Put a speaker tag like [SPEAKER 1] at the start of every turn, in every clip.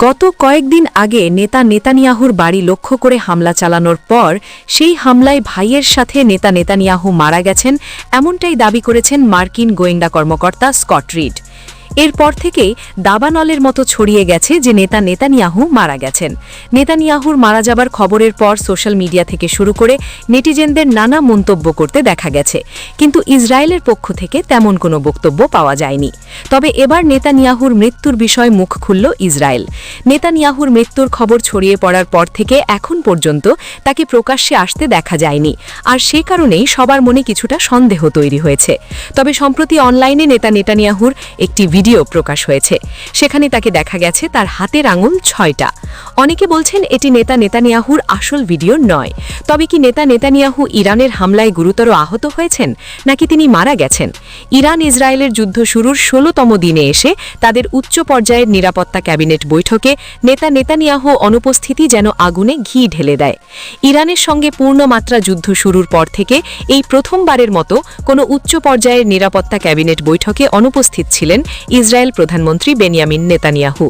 [SPEAKER 1] গত কয়েকদিন আগে নেতানিয়াহুর বাড়ি লক্ষ্য করে হামলা চালানোর পর সেই হামলায় ভাইয়ের সাথে নেতানিয়াহু মারা গেছেন এমনটাই দাবি করেছেন মার্কিন গোয়েন্দা কর্মকর্তা স্কট রিড। এরপর থেকেই দাবানলের মতো ছড়িয়ে গেছে যে নেতানিয়াহু মারা গেছেন। নেতানিয়াহুর মারা যাবার খবরের পর সোশ্যাল মিডিয়া থেকে শুরু করে নেটিজেনদের নানা মন্তব্য করতে দেখা গেছে, কিন্তু ইসরায়েলের পক্ষ থেকে তেমন কোনো বক্তব্য পাওয়া যায়নি। তবে এবার নেতানিয়াহুর মৃত্যুর বিষয়ে মুখ খুলল ইসরায়েল। নেতানিয়াহুর মৃত্যুর খবর ছড়িয়ে পড়ার পর থেকে এখন পর্যন্ত তাকে প্রকাশ্যে আসতে দেখা যায়নি, আর সে কারণেই সবার মনে কিছুটা সন্দেহ তৈরি হয়েছে। তবে সম্প্রতি অনলাইনে নেতানিয়াহুর একটি ভিডিও প্রকাশ হয়েছে, সেখানে তাকে দেখা গেছে তার হাতের আঙুল ৬টা। অনেকে বলছেন এটি নেতানিয়াহুর আসল ভিডিও নয়। তবে কি নেতানিয়াহু ইরানের হামলায় গুরুতর আহত হয়েছেন, নাকি তিনি মারা গেছেন? ইরান ইসরায়েলের যুদ্ধ শুরুর ১৬তম দিনে এসে তাদের উচ্চ পর্যায়ের নিরাপত্তা ক্যাবিনেট বৈঠকে নেতানিয়াহু অনুপস্থিতি যেন আগুনে ঘি ঢেলে দেয়। ইরানের সঙ্গে পূর্ণমাত্রা যুদ্ধ শুরুর পর থেকে এই প্রথমবারের মতো কোনো উচ্চ পর্যায়ের নিরাপত্তা ক্যাবিনেট বৈঠকে অনুপস্থিত ছিলেন ইসরায়েল প্রধানমন্ত্রী বেনিয়ামিন নেতানিয়াহু।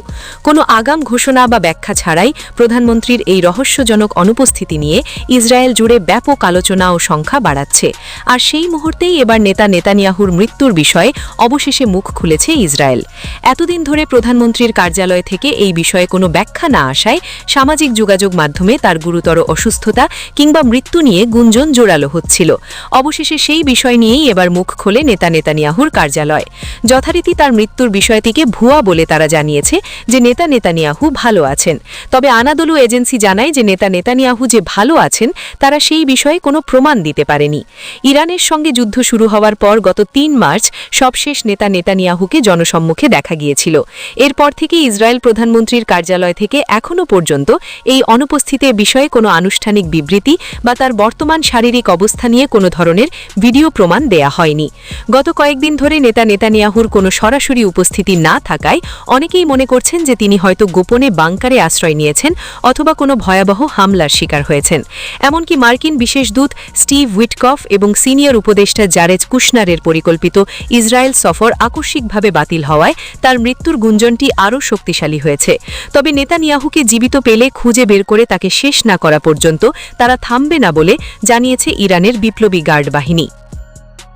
[SPEAKER 1] কোনো আগাম ঘোষণা বা ব্যাখ্যা ছাড়াই প্রধানমন্ত্রীর এই রহস্যজনক অনুপস্থিতি নিয়ে ইসরায়েল জুড়ে ব্যাপক আলোচনা ও সংখ্যা বাড়াচ্ছে। আর সেই মুহূর্তেই এবার নেতানিয়াহুর মৃত্যুর বিষয়ে অবশেষে মুখ খুলেছে ইসরায়েল। এতদিন ধরে প্রধানমন্ত্রীর কার্যালয় থেকে এই বিষয়ে কোনো ব্যাখ্যা না আসায় সামাজিক যোগাযোগ মাধ্যমে তার গুরুতর অসুস্থতা কিংবা মৃত্যু নিয়ে গুঞ্জন জোরালো হচ্ছিল। অবশেষে সেই বিষয় নিয়েই এবার মুখ খোলে নেতানিয়াহুর কার্যালয়। যথারীতি তার মৃত্যুর বিষয়টিকে ভুয়া বলে তারা জানিয়েছে যে নেতানিয়াহু ভালো আছেন। তবে আনাদোলু এজেন্সি জানায় যে নেতানিয়াহু যে ভালো আছেন তারা সেই বিষয়ে কোনো প্রমাণ দিতে পারেনি। ইরানের সঙ্গে যুদ্ধ শুরু হওয়ার পর গত ৩ মার্চ সবশেষ নেতানিয়াহুকে জনসম্মুখে দেখা গিয়েছিল। এরপর থেকে ইসরায়েল প্রধানমন্ত্রীর কার্যালয় থেকে এখনও পর্যন্ত এই অনুপস্থিতির বিষয়ে কোনো আনুষ্ঠানিক বিবৃতি বা তার বর্তমান শারীরিক অবস্থা নিয়ে কোনো ধরনের ভিডিও প্রমাণ দেয়া হয়নি। গত কয়েকদিন ধরে নেতানিয়াহুর কোনো সরাসরি উপস্থিতি না থাকায় অনেকেই মনে করছেন যে তিনি হয়তো গোপনে বাংকারে আশ্রয় নিয়েছেন অথবা কোনো ভয়াবহ হামলার শিকার হয়েছেন। এমনকি মার্কিন বিশেষ দূত স্টিভ উইটকফ এবং সিনিয়র উপদেষ্টা জারেড কুশনারের পরিকল্পিত ইসরায়েল সফর আকস্মিকভাবে বাতিল হওয়ায় তার মৃত্যুর গুঞ্জনটি আরও শক্তিশালী হয়েছে। তবে নেতানিয়াহুকে জীবিত পেলে খুঁজে বের করে তাকে শেষ না করা পর্যন্ত তারা থামবে না বলে জানিয়েছে ইরানের বিপ্লবী গার্ড বাহিনী।